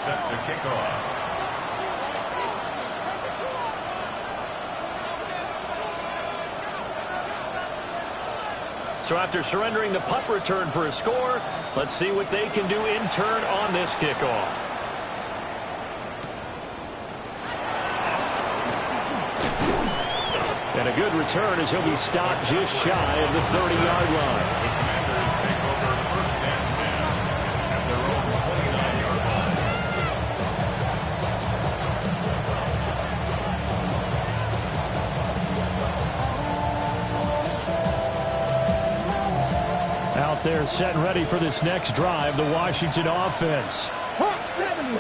set to kick off. So after surrendering the punt return for a score, let's see what they can do in turn on this kickoff. And a good return as he'll be stopped just shy of the 30-yard line. The Commanders take over first and 10 at their own 29-yard line. Out there set and ready for this next drive, the Washington offense.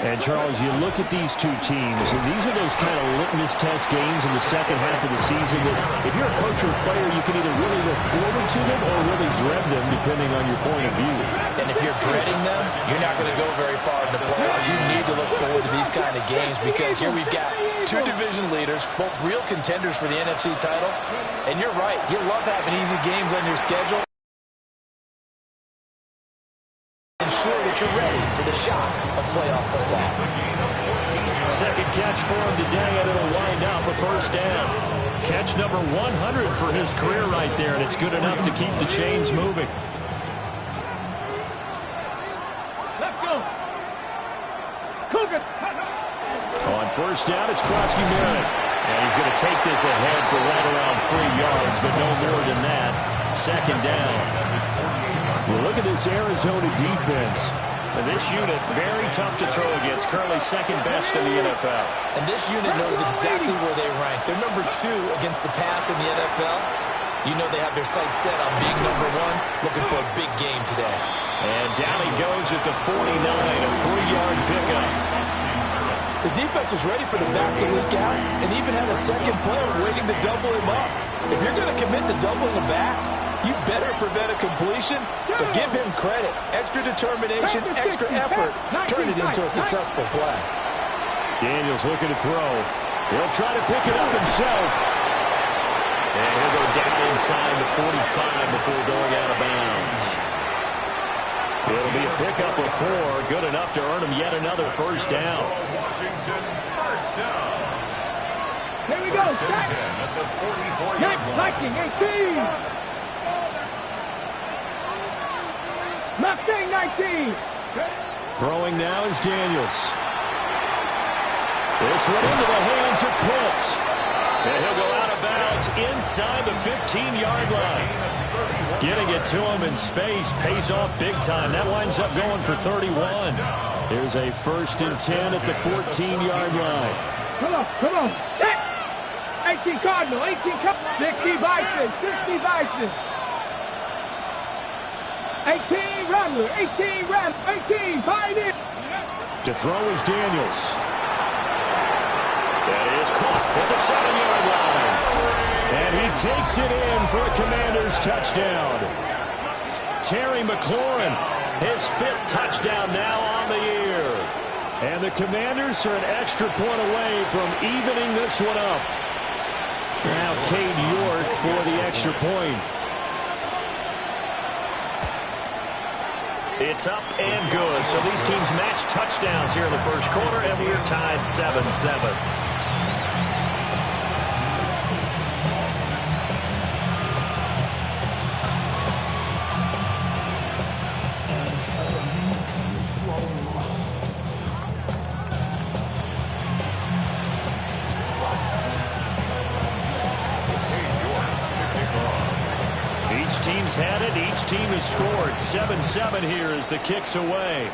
And, Charles, you look at these two teams, and these are those kind of litmus test games in the second half of the season that if you're a coach or a player, you can either really look forward to them or really dread them, depending on your point of view. And if you're dreading them, you're not going to go very far in the playoffs. You need to look forward to these kind of games because here we've got two division leaders, both real contenders for the NFC title. And you're right, you love having easy games on your schedule. Ensure that you're ready for the shock of playoff football. Second catch for him today, and it'll wind up a first down. Catch number 100 for his career right there, and it's good enough to keep the chains moving. Let's go. Cougars. On first down, it's Krusty Merritt. And he's going to take this ahead for right around 3 yards, but no more than that. Second down. Well, look at this Arizona defense. And this unit, very tough to throw against. Currently second best in the NFL. And this unit knows exactly where they rank. They're number 2 against the pass in the NFL. You know they have their sights set on being number 1, looking for a big game today. And down he goes at the 49, a 3-yard pickup. The defense was ready for the back to leak out and even had a second player waiting to double him up. If you're going to commit to doubling him back, you better prevent a completion, but give him credit. Extra determination, extra effort, turn it into a successful play. Daniels looking to throw. He'll try to pick it up himself. And he'll go down inside the 45 before going out of bounds. It'll be a pickup of 4, good enough to earn him yet another first down. Washington, first down. Here we go. First and 10 at the 44-yard line. Viking 18. Mustang 19. Throwing now is Daniels. This one into the hands of Pitts. And he'll go out of bounds inside the 15-yard line. Getting it to him in space pays off big time. That winds up going for 31. Here's a first and 10 at the 14-yard line. Come on. 18 Cardinal, 18 Cardinal. 60 Bison, 60 Bison. 18 Rambler, 18 Rambler, 18 Pioneer. To throw is Daniels. That is caught at the 7-yard line. And he takes it in for a Commanders touchdown. Terry McLaurin, his 5th touchdown now on the year. And the Commanders are an extra point away from evening this one up. Now Cade York for the extra point. It's up and good. So these teams match touchdowns here in the first quarter, and we're tied 7-7. Each team's had it. Each team has scored. 7-7 here as the kick's away.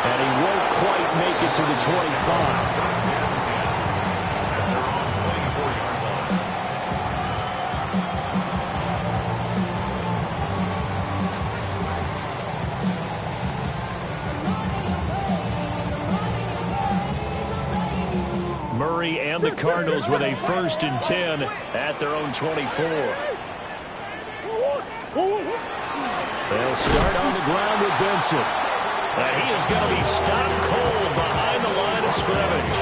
And he won't quite make it to the 25. Murray and the Cardinals with a first and 10 at their own 24. They'll start on the ground with Benson. And he is going to be stopped cold behind the line of scrimmage.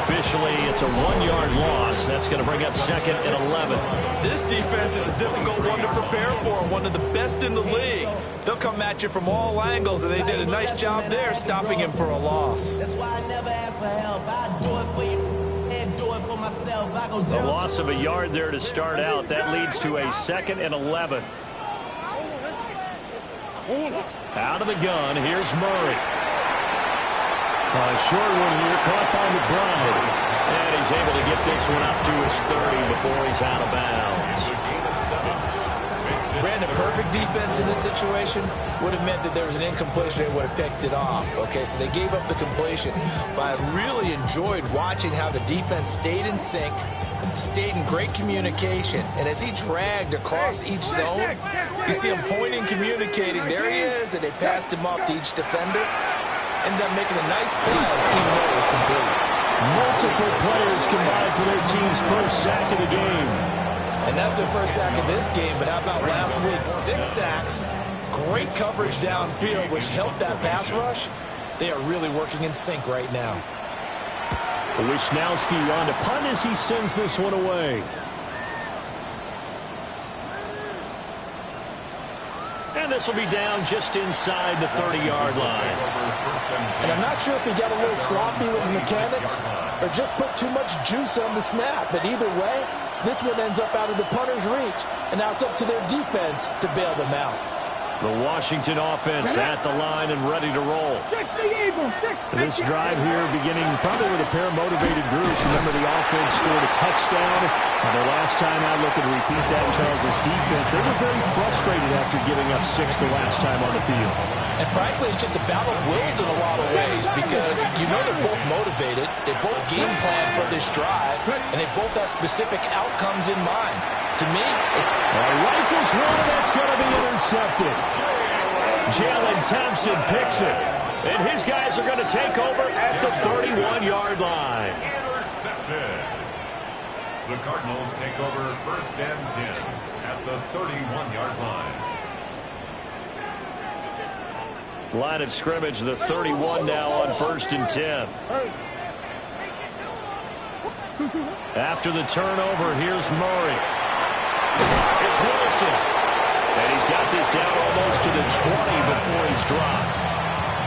Officially, it's a 1-yard loss. That's going to bring up second and 11. This defense is a difficult one to prepare for, one of the best in the league. They'll come at you from all angles, and they did a nice job there stopping him for a loss. That's why I never ask for help. I do it for you and do it for myself. I go The loss of a yard there to start out. That leads to a 2nd and 11. Out of the gun, here's Murray. A short one here, caught by McBride. And he's able to get this one up to his 30 before he's out of bounds. Brandon, perfect defense in this situation would have meant that there was an incompletion and would have picked it off. Okay, so they gave up the completion. But I really enjoyed watching how the defense stayed in sync, stayed in great communication. And as he dragged across each zone, you see him pointing, communicating. There he is, and they passed him off to each defender. Ended up making a nice play, even though it was complete. Multiple players combined for their team's first sack of the game. And that's their first sack of this game, but how about last week? 6 sacks, great coverage downfield, which helped that pass rush. They are really working in sync right now. Wisnowski on to punt as he sends this one away. And this will be down just inside the 30-yard line. And I'm not sure if he got a little sloppy with his mechanics or just put too much juice on the snap. But either way, this one ends up out of the punter's reach. And now it's up to their defense to bail them out. The Washington offense at the line and ready to roll. This drive here beginning probably with a pair of motivated groups. Remember, the offense scored a touchdown. And the last time I look and repeat that in Charles' defense, they were very frustrated after giving up 6 the last time on the field. And frankly, it's just a battle of wills in a lot of ways because you know they're both motivated. They both game plan for this drive, and they both have specific outcomes in mind. To me, rifles one, that's going to be intercepted. Jalen Thompson picks it, and his guys are going to take over at the 31-yard line. Intercepted. The Cardinals take over 1st and 10 at the 31-yard line. Line of scrimmage, the 31 now on 1st and 10. After the turnover, here's Murray. It's Wilson. And he's got this down almost to the 20 before he's dropped.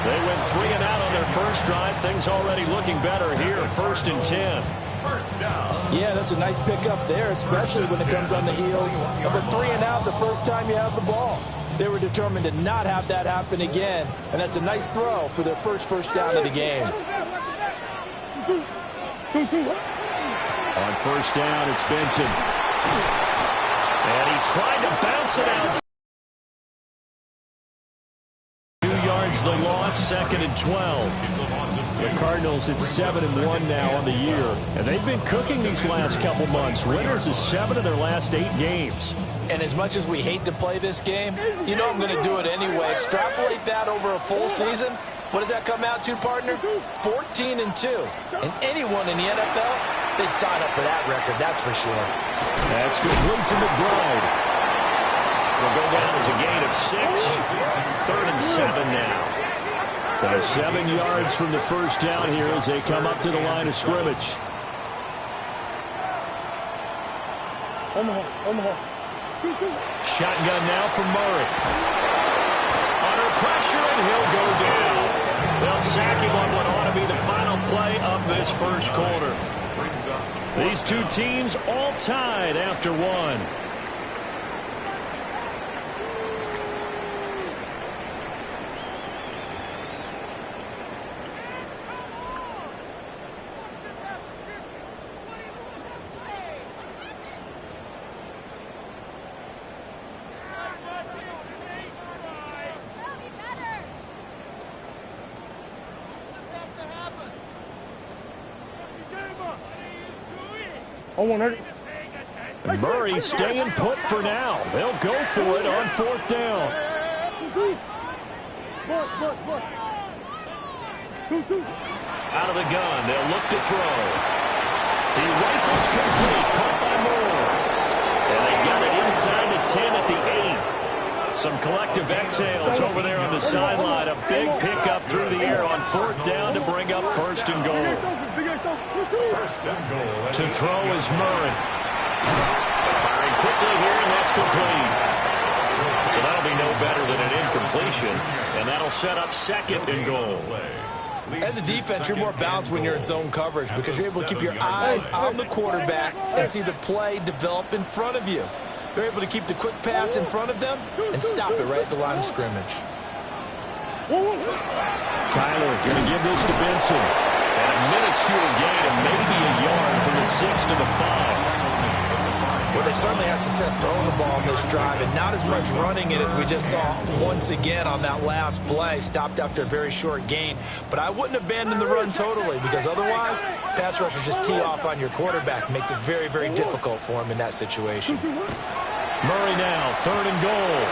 They went 3 and out on their first drive. Things already looking better here, 1st and 10. First down. Yeah, that's a nice pickup there, especially when it comes on the heels of a 3 and out the first time you have the ball. They were determined to not have that happen again, and that's a nice throw for their first down of the game. On 1st down, it's Benson. And he tried to bounce it out. 2 yards the loss, 2nd and 12. The Cardinals at 7-1 now on the year. And they've been cooking these last couple months. Winners of 7 of their last 8 games. And as much as we hate to play this game, you know I'm going to do it anyway. Extrapolate that over a full season. What does that come out to, partner? 14-2. And anyone in the NFL, they'd sign up for that record, that's for sure. That's complete to McBride. We'll go down as a gain of 6. 3rd and 7 now. So 7 yards from the first down here as they come up to the line of scrimmage. Shotgun now from Murray. Under pressure, and he'll go down. They'll sack him on what ought to be the final play of this first quarter. These two teams all tied after 1. Murray staying put for now. They'll go for it on 4th down. Out of the gun, they'll look to throw. He rifles complete, caught by Moore. And they got it inside the 10 at the 8. Some collective exhales over there on the sideline. A big pickup through the air on 4th down to bring up 1st and goal. To throw is Murray. Firing quick It's complete. So that'll be no better than an incompletion, and that'll set up 2nd and goal. As a defense, you're more balanced when you're in zone coverage because you're able to keep your eyes on the quarterback and see the play develop in front of you. They're able to keep the quick pass in front of them and stop it right at the line of scrimmage. Kyler going to give this to Benson. And a minuscule gain of maybe a yard from the 6 to the 5. Well, they certainly had success throwing the ball on this drive and not as much running it as we just saw once again on that last play. Stopped after a very short gain. But I wouldn't abandon the run totally because otherwise, pass rushers just tee off on your quarterback. Makes it very, very difficult for him in that situation. Murray now, 3rd and goal.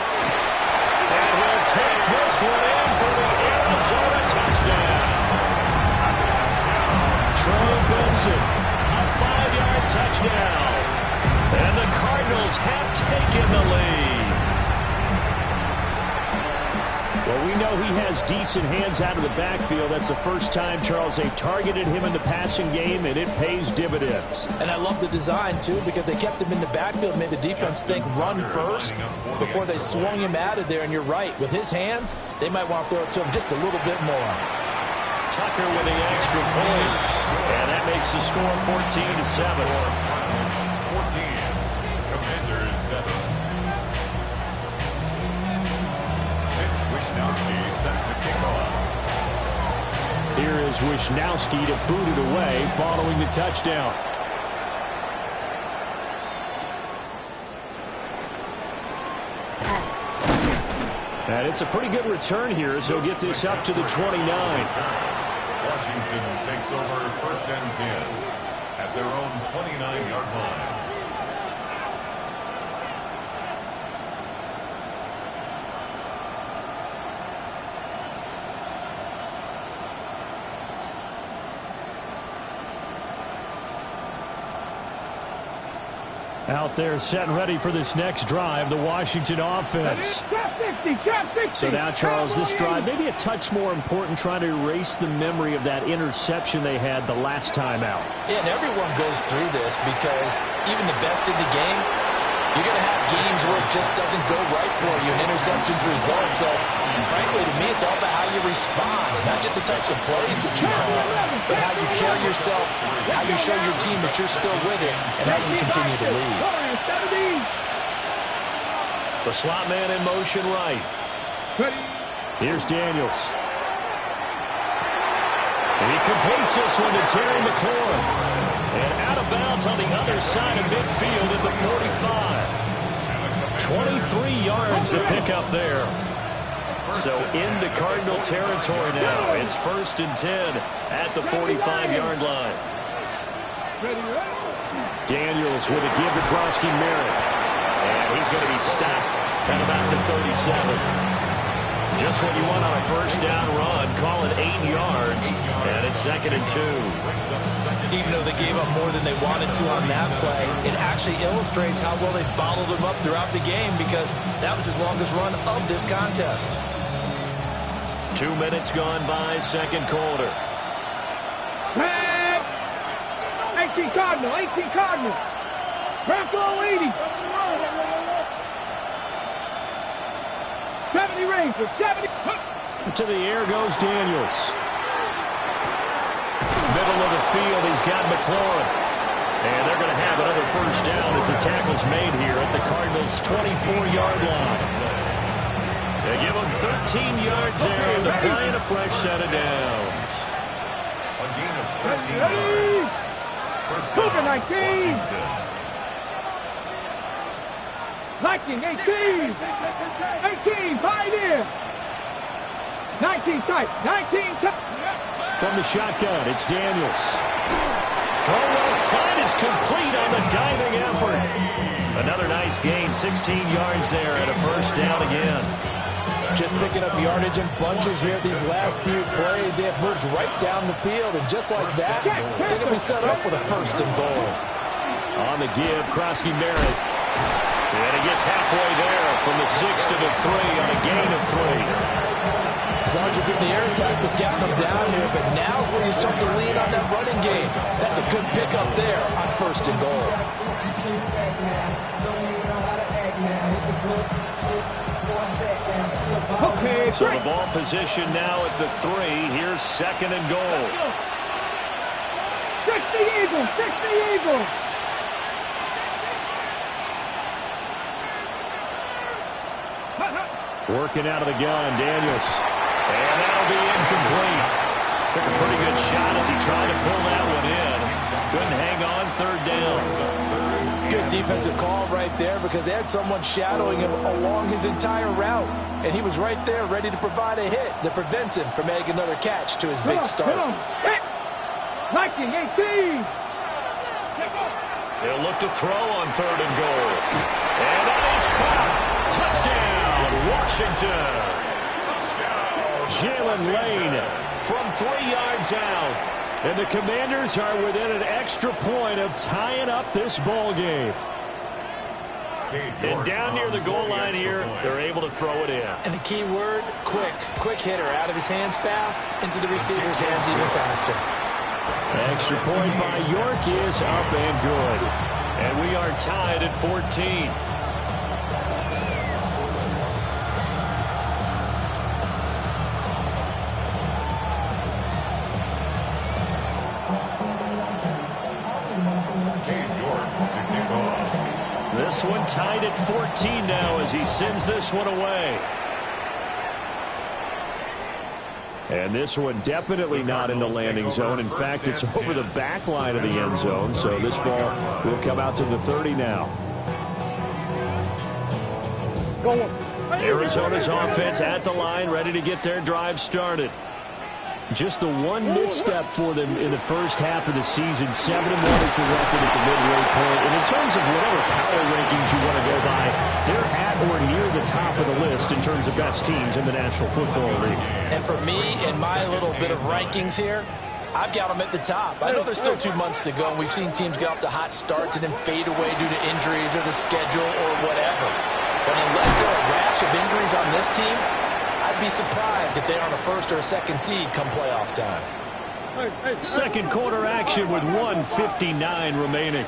And he'll take this one in for the Arizona touchdown. Trey Benson, a 5-yard touchdown. And the Cardinals have taken the lead. Well, we know he has decent hands out of the backfield. That's the first time, Charles, they've targeted him in the passing game, and it pays dividends. And I love the design, too, because they kept him in the backfield, made the defense think run first before they swung him out of there. And you're right, with his hands, they might want to throw it to him just a little bit more. Tucker with the extra point, and that makes the score 14-7. Commanders 7. It's Wisnowski set to kick off. Here is Wisnowski to boot it away following the touchdown. And it's a pretty good return here as he'll get this up to the 29. Washington takes over 1st and 10 at their own 29-yard line. Out there set and ready for this next drive, the Washington offense. So now, Charles, this drive maybe a touch more important, trying to erase the memory of that interception they had the last time out. Yeah, and everyone goes through this because even the best in the game, you're going to have games where it just doesn't go right for you, and interceptions result. So, frankly, to me, it's all about how you respond, not just the types of plays that you call, but how you carry yourself, how you show your team that you're still with it, and how you continue to lead. The slot man in motion right. Here's Daniels. And he completes this one to Terry McLaurin. And out of bounds on the other side of midfield at the 45. 23 yards to pick up there. So into Cardinal territory now. It's 1st and 10 at the 45-yard line. Daniels with a give to Krosky Merritt. And he's going to be stopped at about the 37. Just what you want on a 1st down run. Call it 8 yards. And it's 2nd and 2. Even though they gave up more than they wanted to on that play, it actually illustrates how well they bottled them up throughout the game because that was his longest run of this contest. 2 minutes gone by, 2nd quarter. 18 Cardinal, 18 Cardinal. Bronco 80. 70 Rangers, 70. To the air goes Daniels. Middle of the field, he's got McLaurin. And they're going to have another 1st down as the tackle's made here at the Cardinals' 24-yard line. They give them 13 yards there on the play and a fresh set of downs. A gain of 13 yards. 1st down, 19. Washington. 18. 18, Pioneer. 19 tight, 19 tight. From the shotgun, it's Daniels. Throw well side is complete on the diving effort. Another nice gain, 16 yards there and a 1st down again. Just picking up yardage in bunches here these last few plays. They have moved right down the field, and just like that, they're going to be set up with a 1st and goal. On the give, Krosky Merritt. And he gets halfway there from the 6 to the 3 on a gain of 3. As long as you get the air attack that's gotten them down here, but now is where you start to lean on that running game. That's a good pickup there on 1st and goal. So the ball position now at the 3. Here's 2nd and goal. 60 Eagles, 60 Eagles. Working out of the gun, Daniels. And that'll be incomplete. Took a pretty good shot as he tried to pull that one in. Couldn't hang on, 3rd down. Good defensive call right there because they had someone shadowing him along his entire route. And he was right there ready to provide a hit that prevents him from making another catch to his big start. Viking 18. They'll look to throw on 3rd and goal. And that is caught. Touchdown, Washington. Jalen Lane from 3 yards out. And the Commanders are within an extra point of tying up this ball game. And down near the goal line here, they're able to throw it in. And the key word, quick. Quick hitter. Out of his hands fast, into the receiver's hands even faster. Extra point by York is up and good. And we are tied at 14. This one tied at 14 now as he sends this one away. And this one definitely not in the landing zone. In fact, it's over the back line of the end zone. So this ball will come out to the 30 now. Arizona's offense at the line, ready to get their drive started. Just the one misstep for them in the first half of the season. 7-1 is the record at the midway point. And in terms of whatever power rankings you want to go by, they're at or near the top of the list in terms of best teams in the National Football League. And for me, in my little bit of rankings here, I've got them at the top. I know there's still 2 months to go, and we've seen teams get off to hot starts and then fade away due to injuries or the schedule or whatever. But unless there are a rash of injuries on this team, I'd be surprised if they're on a 1st or a 2nd seed come playoff time. Second quarter action with 1:59 remaining.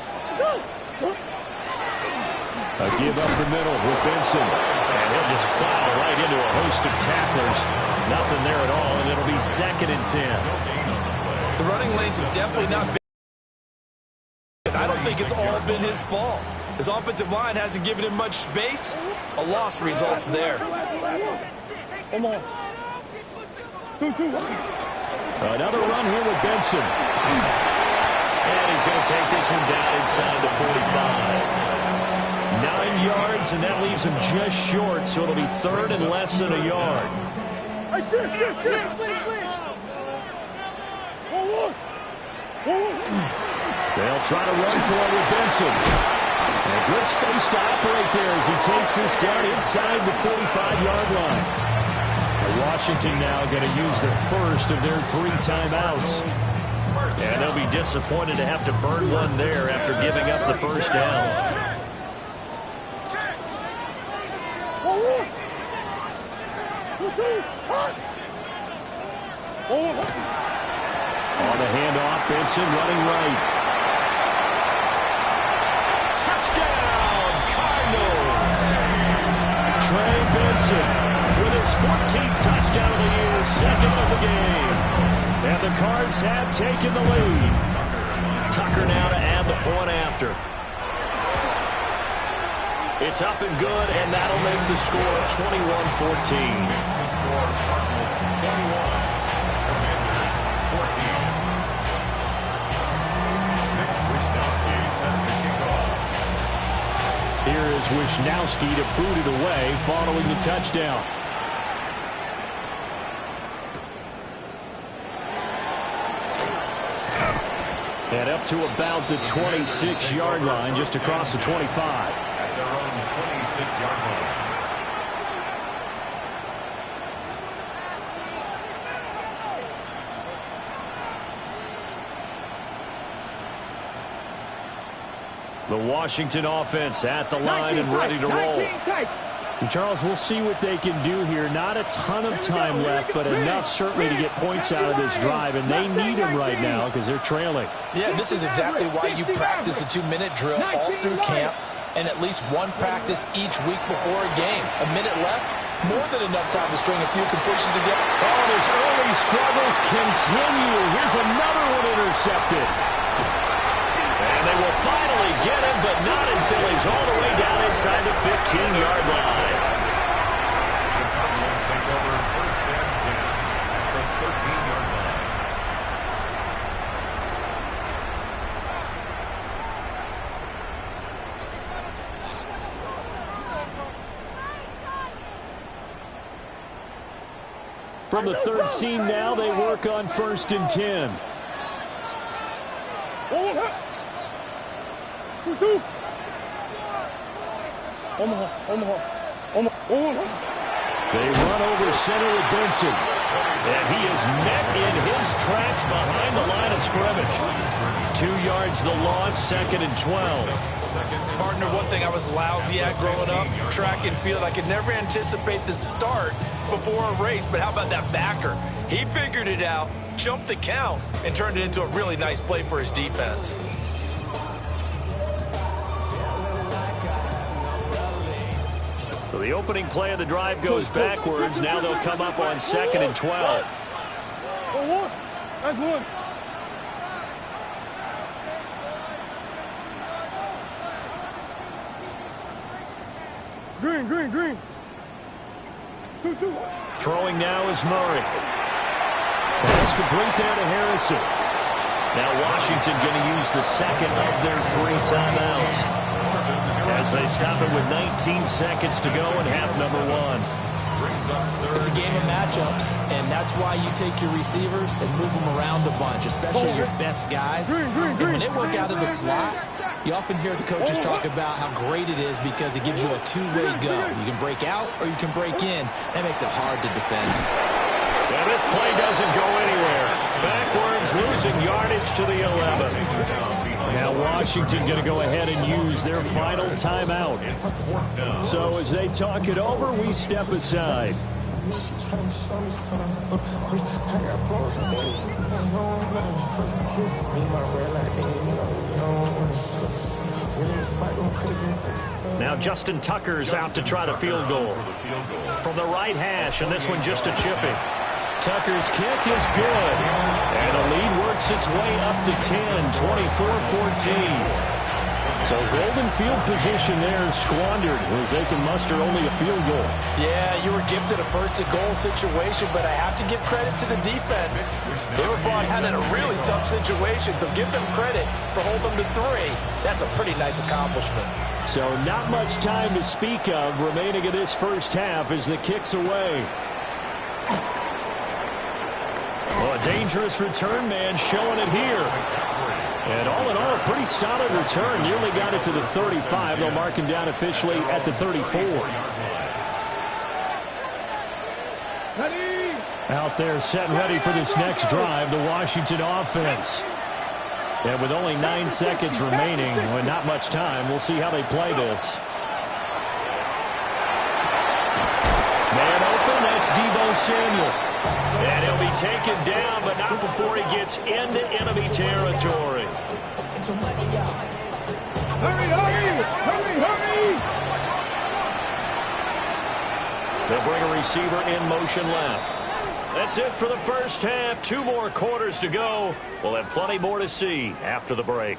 A give up the middle with Benson. And he'll just plow right into a host of tacklers. Nothing there at all, and it'll be 2nd and 10. The running lanes have definitely not been. I don't think it's all been his fault. His offensive line hasn't given him much space. A loss results there. Come on. 2-2. Another run here with Benson. And he's going to take this one down inside the 45. 9 yards, and that leaves him just short, so it'll be 3rd and less than a yard. Hey, shit. They'll try to run for it with Benson. And a good space to operate there as he takes this down inside the 45-yard line. Washington now going to use the first of their 3 timeouts. And they'll be disappointed to have to burn one there after giving up the first down. On the handoff, Benson running right. Touchdown, Cardinals! Trey Benson with his 14th touchdown of the year, 2nd of the game. And the Cards have taken the lead. Tucker now to add the point after. It's up and good, and that'll make the score 21-14. Here is Wisnowski to boot it away following the touchdown. And up to about the 26-yard line, just across the 25. At their own 26-yard line. The Washington offense at the line and ready to roll. And Charles, we'll see what they can do here. Not a ton of time left, but enough certainly to get points out of this drive, and they need them right now because they're trailing. Yeah, this is exactly why you practice a 2-minute drill all through camp and at least one practice each week before a game. A minute left, More than enough time to string a few completions together. Oh, and his early struggles continue. Here's another one intercepted. And they will finally get him, but not until he's all the way down inside the 15-yard line. The Cardinals take over first and 10 at the 13-yard line. From the 13 now, they work on first and 10. They run over center with Benson. And he is met in his tracks behind the line of scrimmage. 2 yards the loss, second and 12. Partner, one thing I was lousy at growing up, track and field, I could never anticipate the start before a race, but how about that backer? He figured it out, jumped the count, and turned it into a really nice play for his defense. So the opening play of the drive goes backwards. Now they'll come up on second and 12. That's one. Green. 2. Throwing now is Murray. Pass complete there to Harrison. Now Washington going to use the second of their 3 timeouts as they stop it with 19 seconds to go in half number 1. It's a game of matchups, and that's why you take your receivers and move them around a bunch, especially your best guys. And when they work out of the slot, you often hear the coaches talk about how great it is because it gives you a two-way go. You can break out or you can break in. That makes it hard to defend. And this play doesn't go anywhere. Backwards, losing yardage to the 11. Now Washington going to go ahead and use their final timeout. So as they talk it over, we step aside. Now Justin Tucker's out to try the field goal from the right hash, and this one just a chipping. Tucker's kick is good, and the lead works its way up to 10, 24-14. So golden field position there squandered as they can muster only a field goal. Yeah, you were gifted a first-and-goal situation, but I have to give credit to the defense. They were brought out in a really tough situation, so give them credit for holding them to 3. That's a pretty nice accomplishment. So not much time to speak of remaining in this first half as the kick's away. Well, a dangerous return man showing it here. And all in all, a pretty solid return. Nearly got it to the 35. They'll mark him down officially at the 34. Out there set and ready for this next drive, the Washington offense. And with only 9 seconds remaining, and not much time, we'll see how they play this. Man open, that's Deebo Samuel. And he'll be taken down, but not before he gets into enemy territory. Hurry! They'll bring a receiver in motion left. That's it for the first half. 2 more quarters to go. We'll have plenty more to see after the break.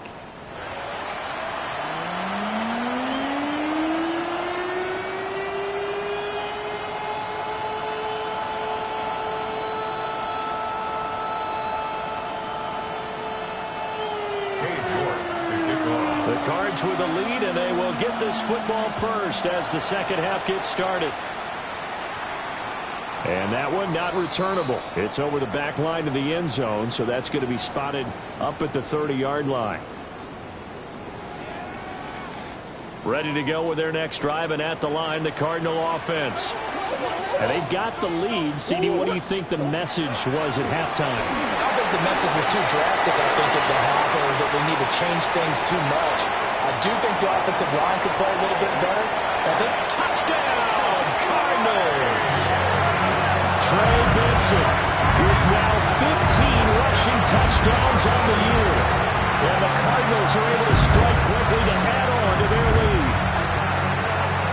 Cards with a lead, and they will get this football first as the second half gets started. And that one not returnable. It's over the back line to the end zone, so that's going to be spotted up at the 30-yard line. Ready to go with their next drive, and at the line, the Cardinal offense. And they've got the lead. CD, what do you think the message was at halftime? I don't think the message was too drastic, I think, at the half, or that they need to change things too much. I do think the offensive line could play a little bit better. I think touchdown, Cardinals! Trey Benson with now 15 rushing touchdowns on the year. And the Cardinals are able to strike quickly to add on to their lead.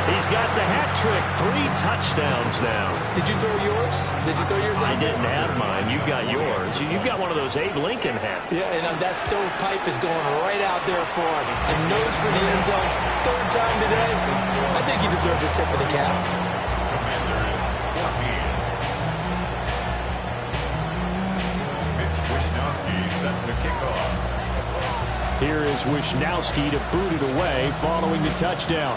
He's got the hat trick. 3 touchdowns now. Did you throw yours? Did you throw yours out? I didn't have mine. You got yours. You've got one of those Abe Lincoln hats. Yeah, and that stovepipe is going right out there for him. And nose for the end zone. 3rd time today. I think he deserves a tip of the cap. Commanders 14. Mitch Wishnowski set to kick off. Here is Wishnowski to boot it away following the touchdown.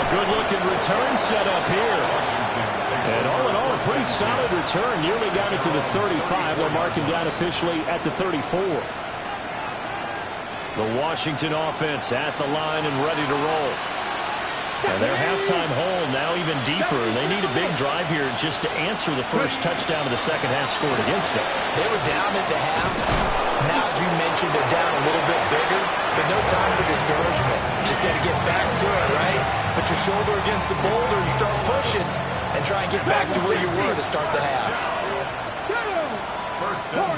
Good-looking return set up here. And all in all, a pretty solid return. Nearly got it to the 35. They'll mark him down officially at the 34. The Washington offense at the line and ready to roll. And their halftime hole now even deeper. They need a big drive here just to answer the first touchdown of the second half scored against them. They were down at the half. Now, as you mentioned, they're down a little bit bigger, but no time for discouragement. Just got to get back to it, right? Put your shoulder against the boulder and start pushing and try and get back to where you were to start the half. First and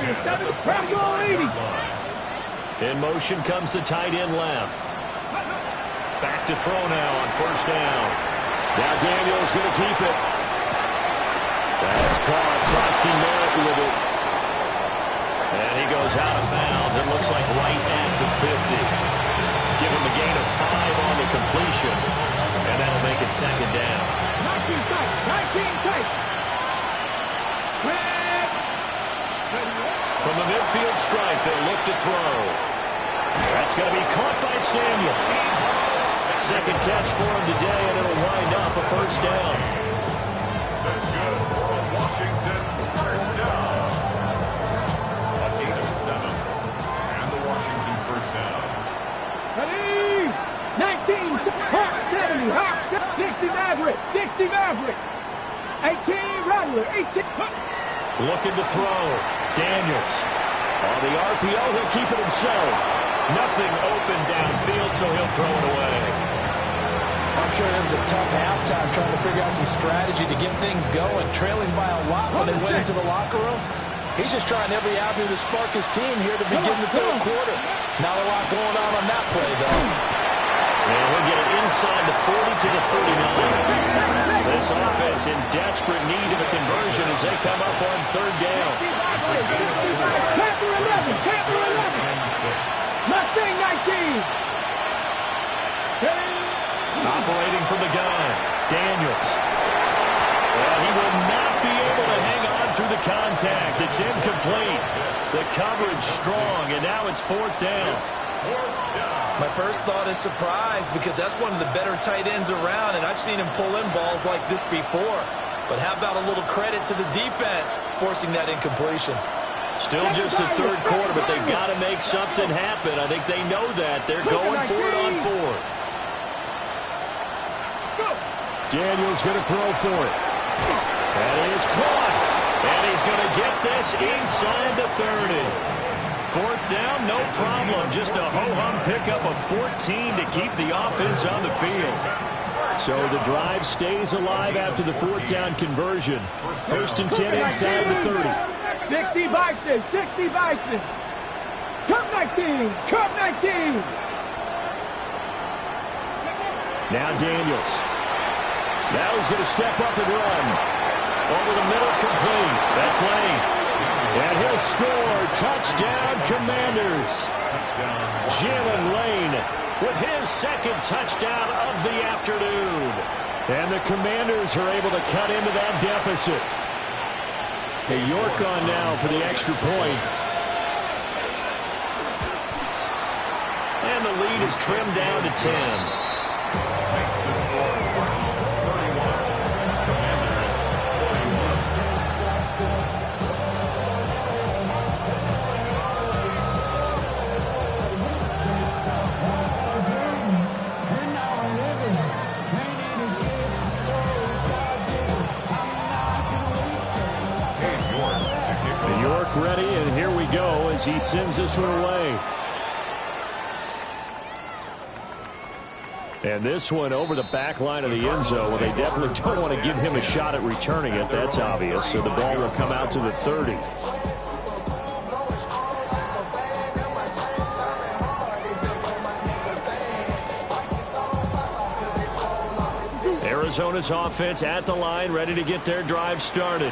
10. In motion comes the tight end left. Back to throw now on first down. Now Daniels going to keep it. That's caught. Krosky Merritt with it. And he goes out of bounds. It looks like right at the 50. Give him a gain of 5 on the completion. And that'll make it second down. 19 tight. 19 tight. From the midfield stripe, they'll look to throw. That's going to be caught by Samuel. Second catch for him today, and it'll wind up a first down. That's good for a Washington first down. A gain of 7. And the Washington first down. Ready? 19, Hawk 70, Hawk 60 Maverick, 60 Maverick. 18 Rattler, 18. Looking to throw. Daniels. On the RPO, he'll keep it himself. Nothing open downfield, so he'll throw it away. I'm sure it was a tough halftime trying to figure out some strategy to get things going. Trailing by a lot when they went into the locker room. He's just trying every avenue to spark his team here to begin the 3rd quarter. Not a lot going on that play, though. And he'll get it inside the 40 to the 39. This offense in desperate need of a conversion as they come up on 3rd down. Panther 11, Panther 11. Mustang 19. Operating from the gun, Daniels. Well, he will not be able to hang on to the contact. It's incomplete. The coverage strong, and now it's 4th down. My first thought is surprise because that's one of the better tight ends around, and I've seen him pull in balls like this before. But how about a little credit to the defense forcing that incompletion? Still just the 3rd quarter, but they've got to make something happen. I think they know that. They're going for it on 4th. Daniels going to throw for it. That is caught. And he's going to get this inside the 30. 4th down, no problem. Just a ho-hum pickup of 14 to keep the offense on the field. So the drive stays alive after the 4th down conversion. 1st and 10 inside the 30. 60 Bison, 60 Bison. Cup 19, Cup 19. Now Daniels. Now he's going to step up and run. Over the middle, complete. That's Lane. And he'll score. Touchdown, Commanders. Jalen Lane with his 2nd touchdown of the afternoon. And the Commanders are able to cut into that deficit. York on now for the extra point. And the lead is trimmed down to 10. Makes the score Cardinals 31. Commanders 41. York ready, and here we go as he sends this one away. And this one over the back line of the end zone. Well, they definitely don't want to give him a shot at returning it. That's obvious. So the ball will come out to the 30. Arizona's offense at the line, ready to get their drive started.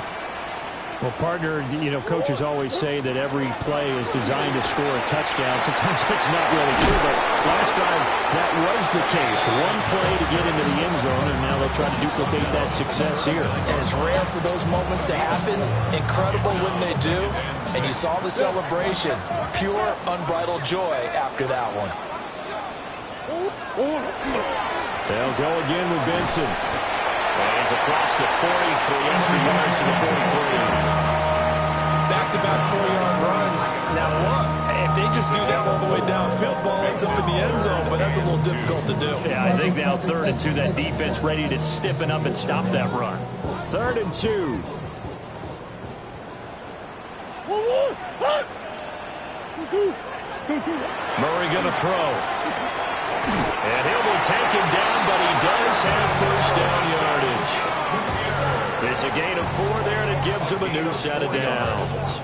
Well, partner, coaches always say that every play is designed to score a touchdown. Sometimes it's not really true, but last time that was the case. One play to get into the end zone, and now they'll try to duplicate that success here. And it's rare for those moments to happen. Incredible when they do. And you saw the celebration. Pure, unbridled joy after that one. They'll go again with Benson. And he's across the 40, 3 extra yards to the 43. Back-to-back 4-yard runs. Now look, if they just do that all the way downfield, ball ends up in the end zone, but that's a little difficult to do. Yeah, I think now 3rd and 2, that defense ready to stiffen up and stop that run. 3rd and 2. Murray going to throw. And he'll be taken down, but he does have first down yardage. It's a gain of 4 there, and it gives him a new set of downs.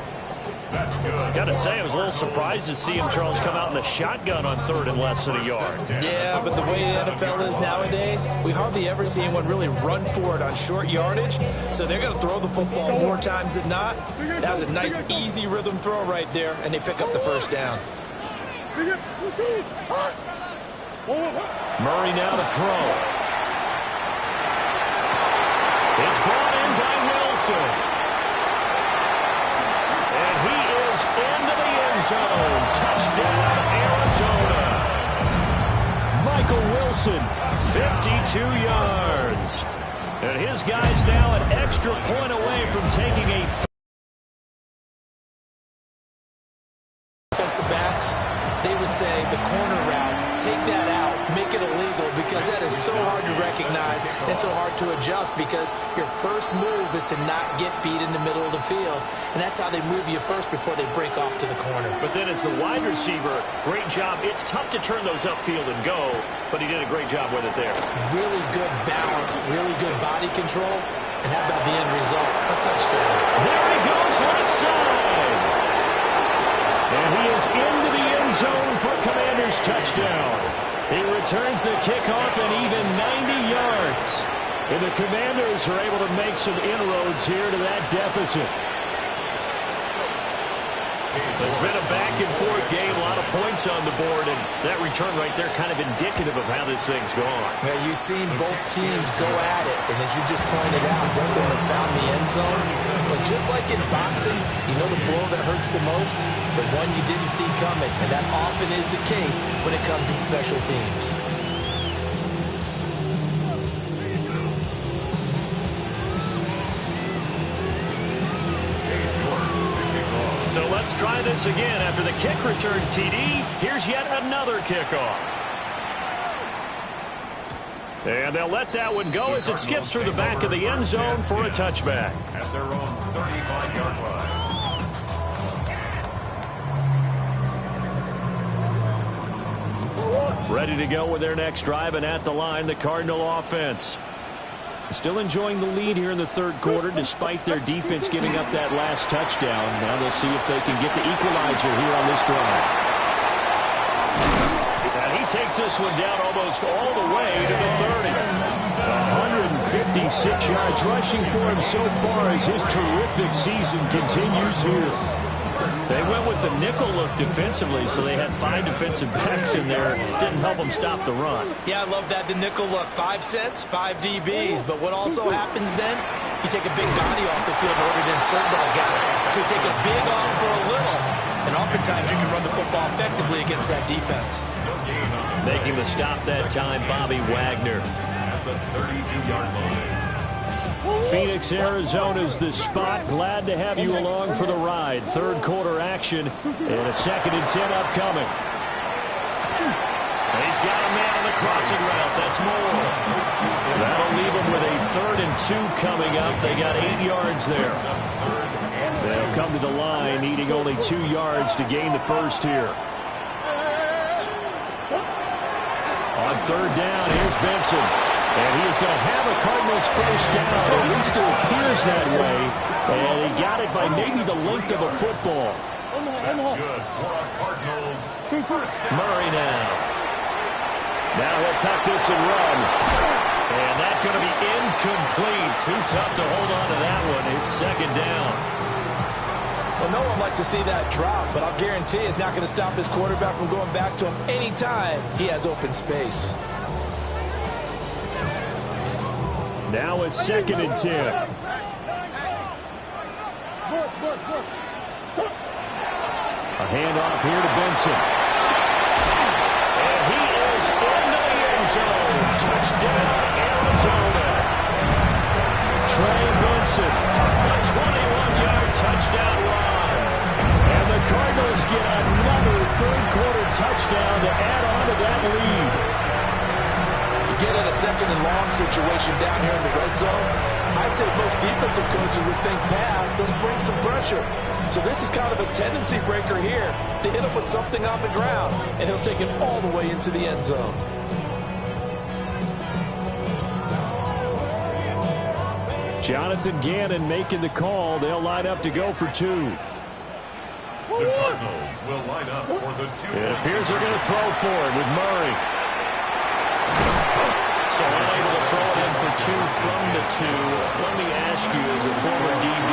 That's good. Got to say, I was a little surprised to see him, Charles, come out in the shotgun on 3rd and less than a yard. Yeah, but the way the NFL is nowadays, we hardly ever see anyone really run for it on short yardage. So they're going to throw the football more times than not. That was a nice, easy rhythm throw right there, and they pick up the first down. Murray now to throw. It's brought in by Wilson. And he is into the end zone. Touchdown, Arizona. Michael Wilson, 52 yards. And his guys now an extra point away from taking a defensive backs, they would say the corner route, take that out, make it illegal, because that is so hard to recognize and so hard to adjust, because your first move is to not get beat in the middle of the field, and that's how they move you first before they break off to the corner. But then as the wide receiver, great job. It's tough to turn those upfield and go, but he did a great job with it there. Really good balance, really good body control, and how about the end result? A touchdown. There he goes, left side. And he is into the end zone for Commanders' touchdown. He returns the kickoff and even 90 yards. And the Commanders are able to make some inroads here to that deficit. It's been a back-and-forth game, a lot of points on the board, and that return right there kind of indicative of how this thing's gone. Yeah, you've seen both teams go at it, and as you just pointed out, both of them have found the end zone. But just like in boxing, you know the blow that hurts the most? The one you didn't see coming, and that often is the case when it comes in special teams. So let's try this again. After the kick return TD, here's yet another kickoff. And they'll let that one go as it skips through the back of the end zone for a touchback. At their own 35-yard line. Ready to go with their next drive, and at the line, the Cardinal offense. Still enjoying the lead here in the 3rd quarter, despite their defense giving up that last touchdown. Now they'll see if they can get the equalizer here on this drive. And he takes this one down almost all the way to the 30. 156 yards rushing for him so far as his terrific season continues here. They went with the nickel look defensively, so they had 5 defensive backs in there. Didn't help them stop the run. Yeah, I love that, the nickel look. 5 cents, 5 DBs. But what also happens then, you take a big body off the field in order to insert that guy. So you take a big on for a little, and oftentimes you can run the football effectively against that defense. Making the stop that time, Bobby Wagner. At the 32-yard line. Phoenix, Arizona's the spot. Glad to have you along for the ride. 3rd quarter action and a 2nd and 10 upcoming. He's got a man on the crossing route. That's Moore. That'll leave him with a 3rd and 2 coming up. They got 8 yards there. They'll come to the line, needing only 2 yards to gain the first here. On 3rd down, here's Benson. And he is going to have a Cardinals first down. At least it appears that way. And he got it by maybe the length of a football. That's good for our Cardinals. First down. Murray now. Now he'll tuck this and run. And that's going to be incomplete. Too tough to hold on to that one. It's second down. Well, no one likes to see that drop, but I'll guarantee it's not going to stop his quarterback from going back to him anytime he has open space. Now it's 2nd and 10. A handoff here to Benson. And he is in the end zone. Touchdown, Arizona. Trey Benson. A 21-yard touchdown run. And the Cardinals get another third-quarter touchdown to add on to that lead. You get in a second and long situation down here in the red zone, I'd say most defensive coaches would think pass, let's bring some pressure. So this is kind of a tendency breaker here to hit him with something on the ground, and he'll take it all the way into the end zone. Jonathan Gannon making the call. They'll line up to go for 2. The Cardinals will line up for the 2. It appears they're going to throw for it with Murray. So unable to throw it in for 2 from the 2. Let me ask you, as a former DB,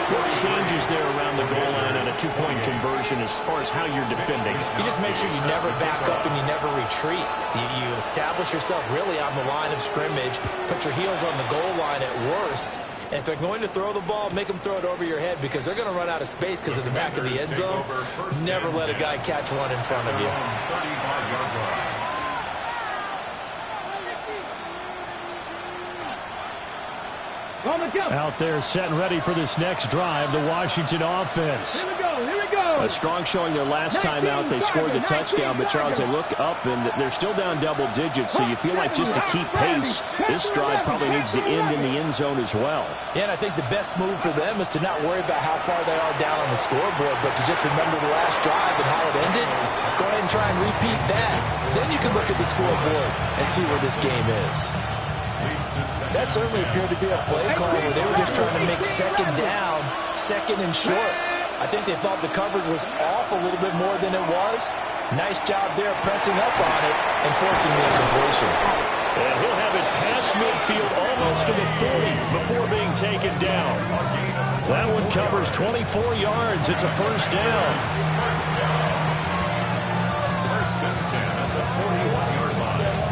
what changes there around the goal line on a 2-point conversion as far as how you're defending? You just make sure you never back up and you never retreat. You establish yourself really on the line of scrimmage, put your heels on the goal line at worst. And if they're going to throw the ball, make them throw it over your head because they're going to run out of space because of the back of the end zone. Never let a guy catch one in front of you. 35-yard line. Out there set and ready for this next drive, the Washington offense. Here we go, here we go. A strong showing their last time out. They scored the touchdown, but Charles, they look up and they're still down double digits, so you feel like just to keep pace, this drive probably needs to end in the end zone as well. Yeah, and I think the best move for them is to not worry about how far they are down on the scoreboard, but to just remember the last drive and how it ended. Go ahead and try and repeat that. Then you can look at the scoreboard and see where this game is. That certainly appeared to be a play call where they were just trying to make second down, second and short. I think they thought the coverage was off a little bit more than it was. Nice job there pressing up on it and forcing the incompletion. And he'll have it past midfield almost to the 40 before being taken down. That one covers 24 yards. It's a first down. First and 10 at the 41-yard line.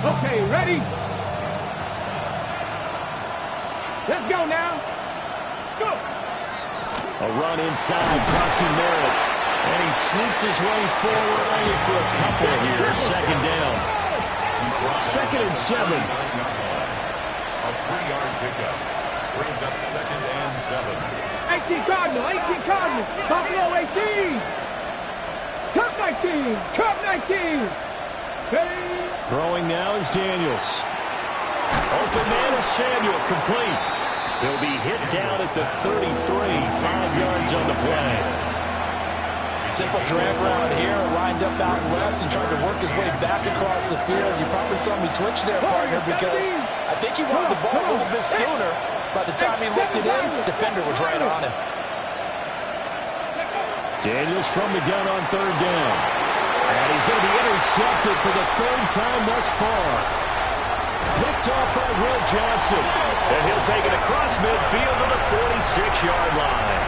Okay, ready? Let's go now. Let's go. A run inside, costing Merritt. And he sneaks his way forward only for a couple here. Second down. 2nd and 7. A 3-yard pickup brings up 2nd and 7. 18 Cardinal, 18 Cardinal. Buffalo 18. Cup 19, Cup 19. Hey. Throwing now is Daniels. Open man is Samuel, complete. He'll be hit down at the 33, 5 yards on the play. Simple drag route here, lined up out left and tried to work his way back across the field. You probably saw me twitch there, partner, because I think he wanted the ball a little bit sooner. By the time he looked it in, the defender was right on him. Daniels from the gun on 3rd down. And he's going to be intercepted for the 3rd time thus far. Picked off by Will Johnson. And he'll take it across midfield to the 46-yard line.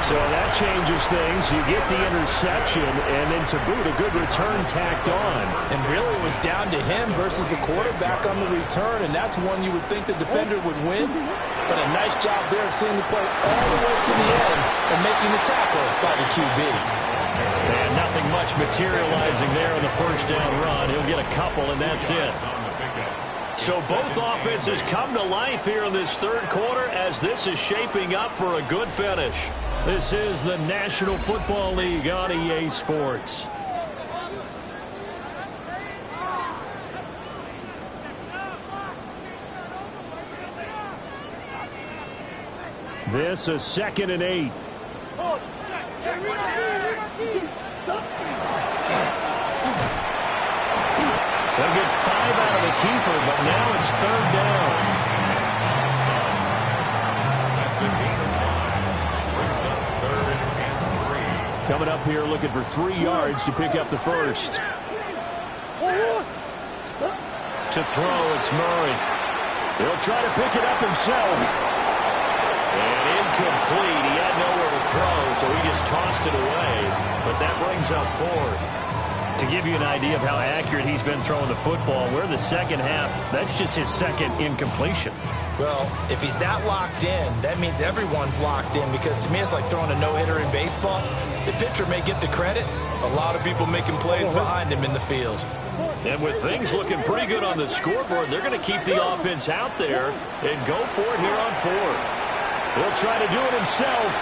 So that changes things. You get the interception, and then to boot, a good return tacked on. And really it was down to him versus the quarterback on the return, and that's one you would think the defender would win. But a nice job there of seeing the play all the way to the end and making the tackle by the QB. And nothing much materializing there in the first down run. He'll get a couple, and that's it. So both offenses come to life here in this 3rd quarter as this is shaping up for a good finish. This is the National Football League on EA Sports. This is 2nd and 8. They'll get 5 out of the keeper, but now it's 3rd down. That's a gain of 5. Brings up 3rd and 3. Coming up here looking for 3 yards to pick up the first. To throw, it's Murray. He'll try to pick it up himself. And incomplete. He had nowhere to throw, so he just tossed it away. But that brings up fourth. To give you an idea of how accurate he's been throwing the football, we're in the second half. That's just his second incompletion. Well, if he's that locked in, that means everyone's locked in, because to me it's like throwing a no-hitter in baseball. The pitcher may get the credit. A lot of people making plays behind him in the field. And with things looking pretty good on the scoreboard, they're going to keep the offense out there and go for it here on fourth. He'll try to do it himself.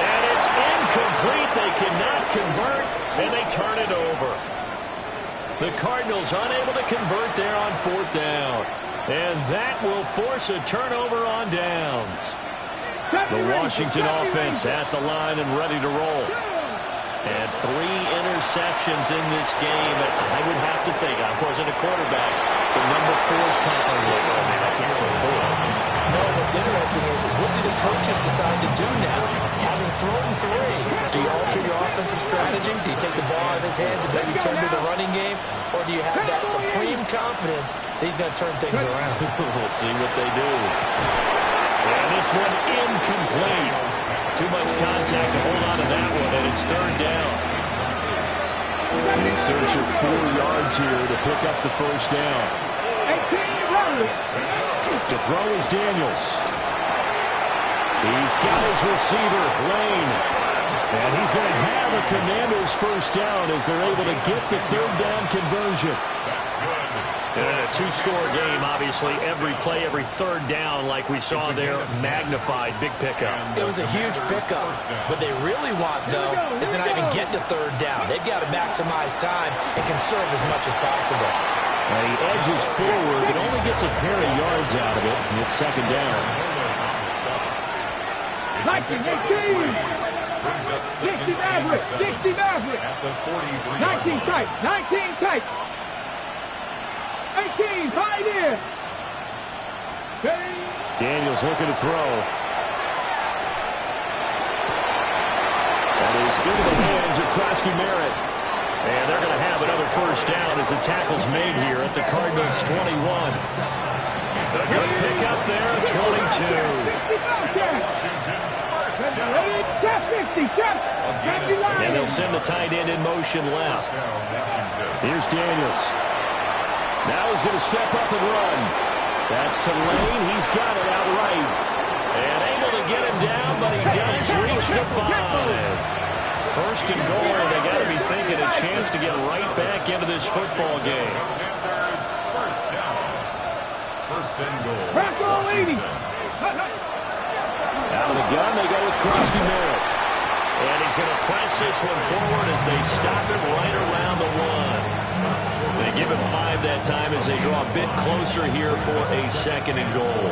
And it's incomplete. They cannot convert, and they turn it over. The Cardinals unable to convert there on fourth down. And that will force a turnover on downs. The Washington offense at the line and ready to roll. And 3 interceptions in this game. I would have to think, I wasn't a quarterback, but number 4 is kind of like, oh man, I can't throw 4. No, what's interesting is, what do the coaches decide to do now? Having thrown 3, do you alter your offensive strategy? Do you take the ball out of his hands and maybe turn to the running game? Or do you have that supreme confidence that he's going to turn things around? We'll see what they do. And this one incomplete. Too much contact to hold on to that one, and it's third down. In search of 4 yards here to pick up the first down. To throw is Daniels. He's got his receiver, Lane. And he's going to have a Commanders first down as they're able to get the third down conversion. And in a 2-score game, obviously, every play, every third down, like we saw there, magnified, big pickup. It was a huge pickup. What they really want, though, is to not even get to third down. They've got to maximize time and conserve as much as possible. And he edges forward, but only gets a pair of yards out of it, and it's second down. 60 Maverick. At the 43. 19 tight. 18, Pioneer. Daniels looking to throw. That is into the hands of Krosky Merritt. And they're going to have another first down as the tackle's made here at the Cardinals' 21. A good pickup there, 22. And they'll send the tight end in motion left. Here's Daniels. Now he's going to step up and run. That's to Lane. He's got it outright. And able to get him down, but he does reach the 5. First and goal, and they got to be thinking a chance to get right back into this football game. First down. First and goal. Out of the gun, they go with Krosky Merritt. And he's going to press this one forward as they stop him right around the 1. They give him 5 that time as they draw a bit closer here for a second and goal.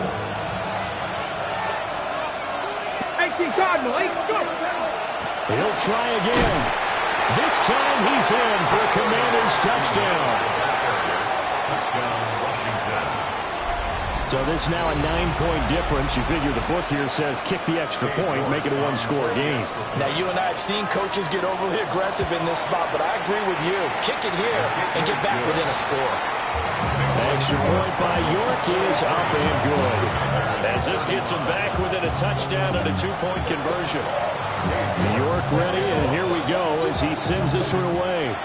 18 Cardinal, 8 go. He'll try again. This time he's in for a Commanders touchdown. Touchdown, Washington. So this now a 9-point difference. You figure the book here says kick the extra point, make it a 1-score game. Now, you and I have seen coaches get overly aggressive in this spot, but I agree with you. Kick it here and get back within a score. Extra point by York is up and good. As this gets him back within a touchdown and a 2-point conversion. York ready, and here we go as he sends this one away.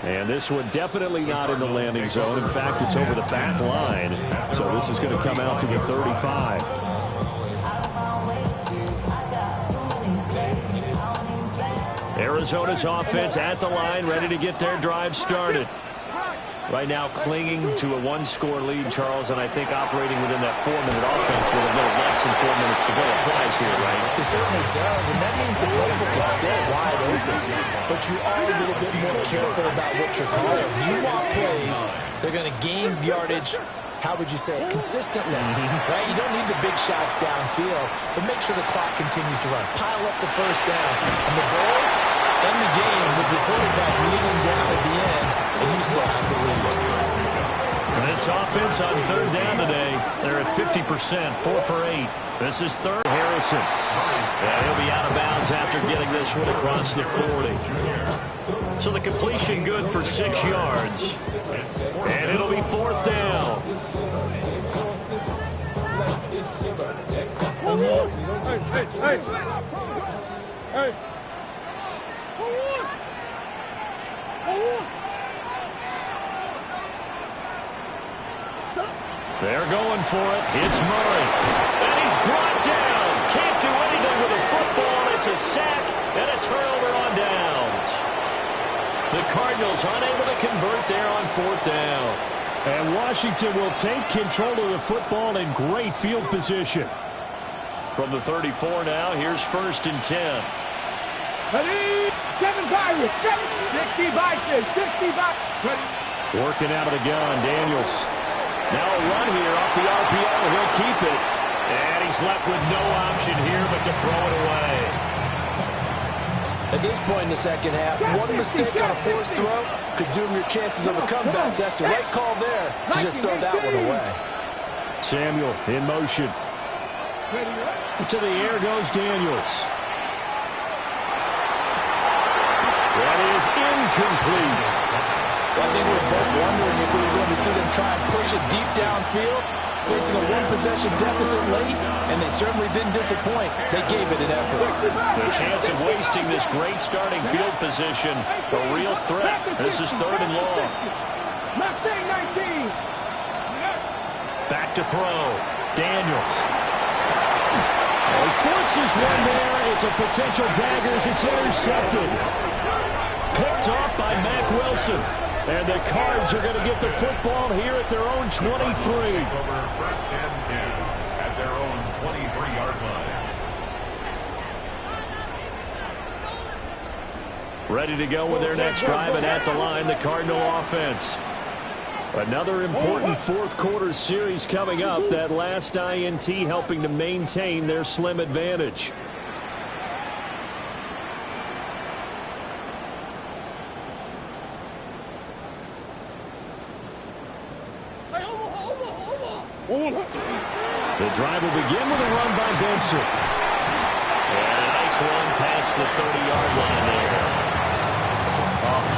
And this one definitely not in the landing zone. In fact, it's over the back line. So this is going to come out to the 35. Arizona's offense at the line, ready to get their drive started. Right now clinging to a 1-score lead, Charles, and I think operating within that 4-minute offense with a little less than 4 minutes to go applies here, right? It certainly does, and that means the playbook is still wide open. But you are a little bit more careful about what you're calling. You want plays, they're going to gain yardage, how would you say it, consistently, right? You don't need the big shots downfield, but make sure the clock continues to run. Pile up the first down. And the goal, end the game with your quarterback kneeling down at the end, and you still have the lead. This offense on third down today, they're at 50%, 4 for 8. This is third. Harrison. And he'll be out of bounds after getting this one across the 40. So the completion good for 6 yards. And it'll be fourth down. Hey. They're going for it. It's Murray. And he's brought down. Can't do anything with the football. It's a sack and a turnover on downs. The Cardinals unable to convert there on fourth down. And Washington will take control of the football in great field position. From the 34 now, here's first and 10. Ready? 7 Pirates. 60 Vikings. 60 Vikings. Working out of the gun, Daniels. Now a run here off the RPO. He'll keep it. And he's left with no option here but to throw it away. At this point in the second half, one mistake on a forced throw could doom your chances of a comeback. So that's the right call there to just throw that one away. Samuel in motion. To the air goes Daniels. That is incomplete. Well, I think we're both wondering if we were going to see them try and push it deep downfield, facing a one-possession deficit late, and they certainly didn't disappoint. They gave it an effort. The chance of wasting this great starting field position, a real threat. This is third and long. Back to throw. Daniels. He forces one there. It's a potential dagger as it's intercepted. Picked off by Mack Wilson. And the Cards are going to get the football here at their own 23. Over first and 10 at their own 23-yard line. Ready to go with their next drive, and at the line, the Cardinal offense. Another important fourth quarter series coming up. That last INT helping to maintain their slim advantage. The drive will begin with a run by Benson. And a nice run past the 30-yard line there.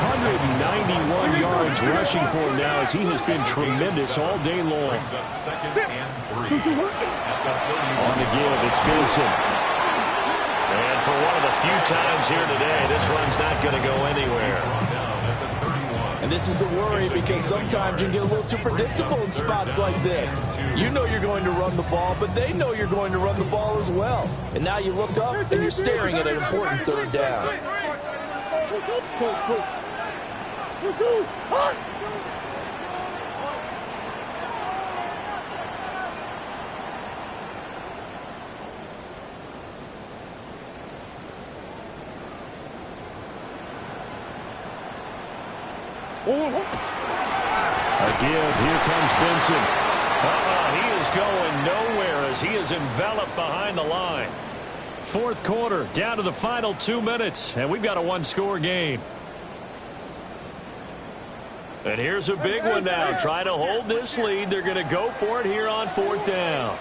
191 yards rushing for him now as he has been tremendous all day long. Brings up second and 3 at the 31. On the give, it's Benson. And for one of the few times here today, this run's not going to go anywhere. And this is the worry because sometimes you can get a little too predictable in spots like this. You know you're going to run the ball, but they know you're going to run the ball as well. And now you look up and you're staring at an important third down. A give. Here comes Benson. He is going nowhere as he is enveloped behind the line. Fourth quarter, down to the final 2 minutes, and we've got a one-score game. And here's a big one now. Trying to hold this lead. They're going to go for it here on fourth down.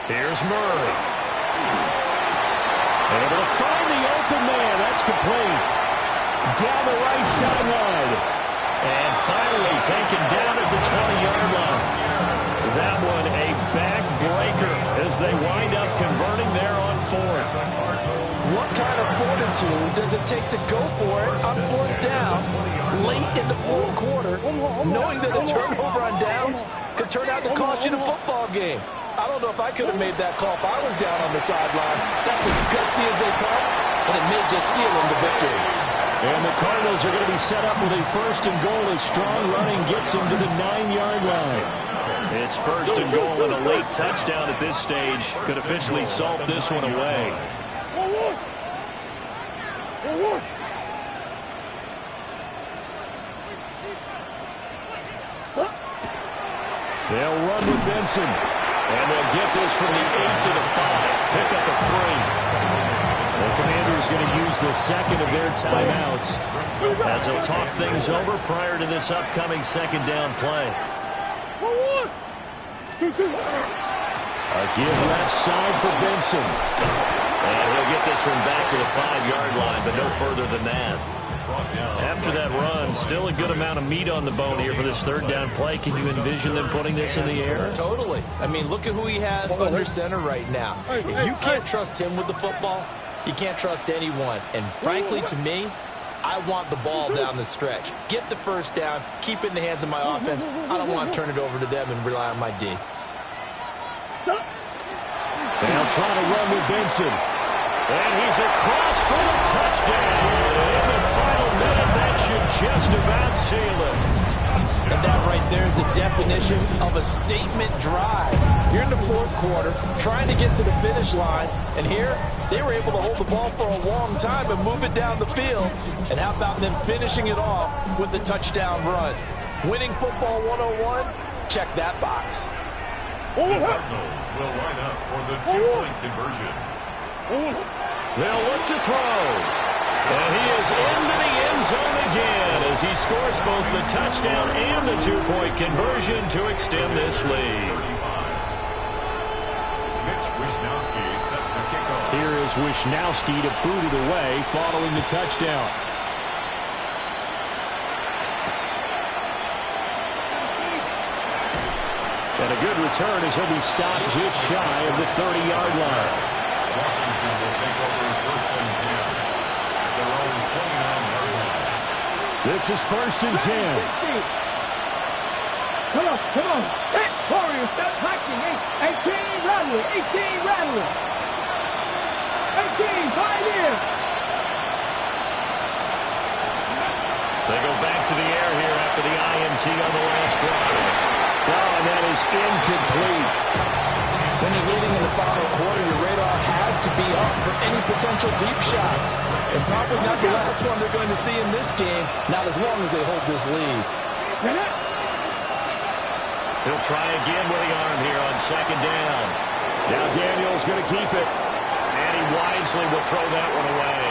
Here's Murray. Able to find the open man. That's complete. Down the right sideline. And finally taken down at the 20-yard line. That one a backbreaker as they wind up converting there on fourth. What kind of fortitude does it take to go for it on fourth down late in the fourth quarter, knowing that a turnover on downs could turn out to cost you the football game? I don't know if I could have made that call if I was down on the sideline. That's as gutsy as they come, and it may just seal them the victory. And the Cardinals are going to be set up with a first and goal as strong running gets them to the 9-yard line. It's first and goal, and a late touchdown at this stage could officially salt this one away. They'll run with Benson. And they'll get this from the 8 to the 5. Pick up a 3. The Commanders going to use the second of their timeouts. as he'll talk things over prior to this upcoming second down play. A give left side for Benson. And he'll get this one back to the 5-yard line, but no further than that. After that run, still a good amount of meat on the bone here for this third down play. Can you envision them putting this in the air? Totally. I mean, look at who he has under center right now. If you can't trust him with the football, you can't trust anyone. And frankly, to me, I want the ball down the stretch. Get the first down, keep it in the hands of my offense. I don't want to turn it over to them and rely on my D. They'll try to run with Benson. And he's across for the touchdown. In the final minute, that should just about seal it. And that right there is the definition of a statement drive. You're in the fourth quarter, trying to get to the finish line, and here they were able to hold the ball for a long time and move it down the field. And how about them finishing it off with the touchdown run? Winning football 101? Check that box. The Cardinals will line up for the 2-point conversion. They'll look to throw. And he is into the end zone again as he scores both the touchdown and the 2-point conversion to extend this lead. Set to kick off. Here is Wishnowski to boot it away following the touchdown. And a good return as he'll be stopped just shy of the 30-yard line. Washington will take over first and 10 at their own 29-yard line. This is first and 10. Come on. Hey, Warriors, stop hacking. 18, Rattler. 18, Rattler. 18, 5 in. They go back to the air here after the INT on the last drive. Oh, and that is incomplete. When you're leading in the final quarter, your radar has to be up for any potential deep shots. And probably not the last one they're going to see in this game, not as long as they hold this lead. He'll try again with the arm here on second down. Now Daniel's going to keep it. And he wisely will throw that one away.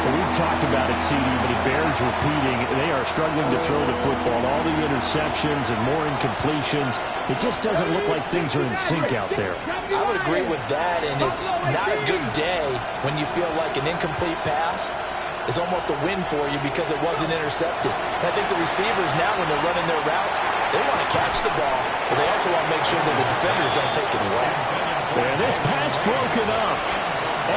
Well, we've talked about it, CD, but it bears repeating. They are struggling to throw the football. All the interceptions and more incompletions. It just doesn't look like things are in sync out there. I would agree with that, and it's not a good day when you feel like an incomplete pass is almost a win for you because it wasn't intercepted. And I think the receivers now, when they're running their routes, they want to catch the ball, but they also want to make sure that the defenders don't take it away. And this pass broken up.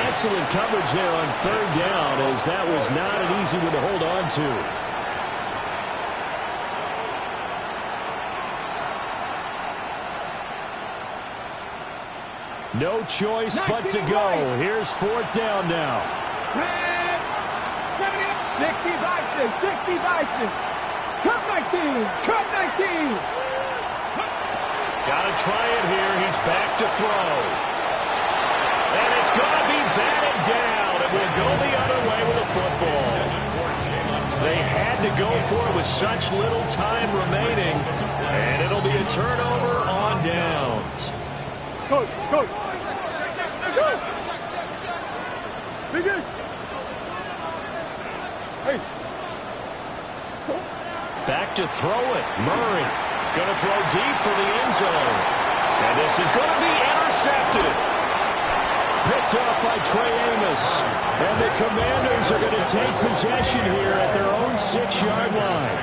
Excellent coverage there on third down, as that was not an easy one to hold on to. No choice but to go. Here's fourth down now. 60-60. Cut 19. Got to try it here. He's back to throw. And it's going to be batted down. It will go the other way with the football. They had to go for it with such little time remaining. And it'll be a turnover on downs. Coach. Biggest. Hey. Back to throw it. Murray going to throw deep for the end zone. And this is going to be intercepted. Picked up by Trey Amos. And the Commanders are going to take possession here at their own 6-yard line.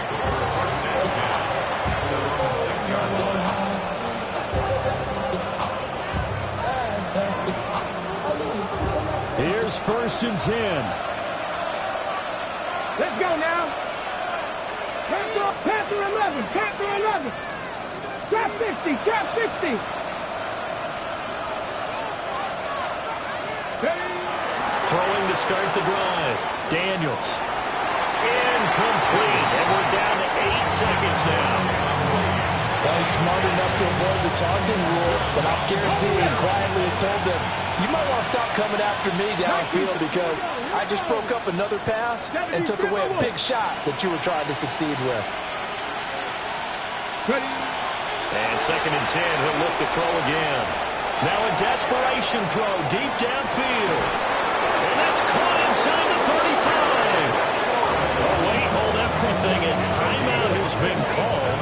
Here's first and 10. Let's go now. Panther 11. Trap 60. Throwing to start the drive. Daniels. Incomplete. And we're down to 8 seconds now. Well, he's smart enough to avoid the taunting rule, but I'll guarantee he quietly has told them, you might want to stop coming after me downfield because I just broke up another pass and took away a big shot that you were trying to succeed with. And second and 10, he'll look to throw again. Now a desperation throw deep downfield. And that's caught inside the 35. everything, and timeout has been called.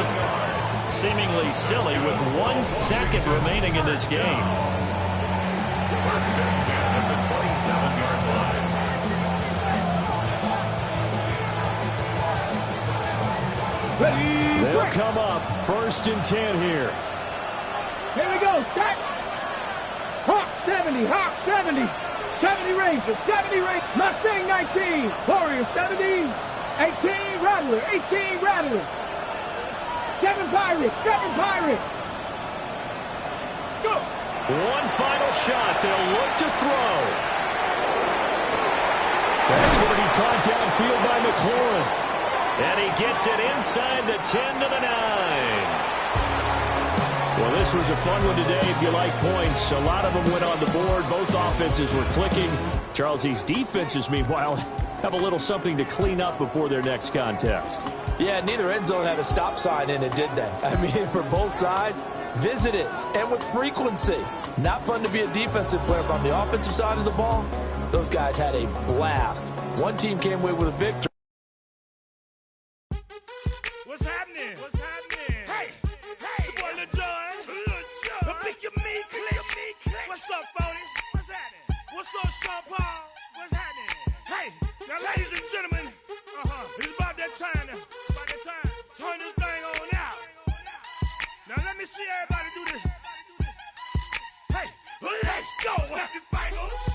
Seemingly silly with 1 second remaining in this game. First and 10 at the 27-yard line. They'll come up 1st and 10 here. Here we go, set. Hawk 70, Hawk 70. 70 Rangers, 70 Rangers. Mustang 19, Warrior 70. 18 Rattler, 18 Rattler. 7 Pirates, 7 Pirates. Go. One final shot. They'll look to throw. That's going to be caught downfield by McLaurin. And he gets it inside the 10 to the 9. Well, this was a fun one today if you like points. A lot of them went on the board. Both offenses were clicking. Charles, these defenses, meanwhile, have a little something to clean up before their next contest. Yeah, neither end zone had a stop sign in it, did they? I mean, for both sides, visit it, and with frequency. Not fun to be a defensive player, but on the offensive side of the ball, those guys had a blast. One team came away with a victory. What's happening? What's happening? Hey, it's your boy Lil Jon. Pick your me, click. What's up, Phony? What's happening? What's up, Sean Paul? What's happening? Hey, now, ladies and gentlemen, it's about that time. Turn this thing on out. Now, let me see everybody do this. Hey, let's go. Happy fingers.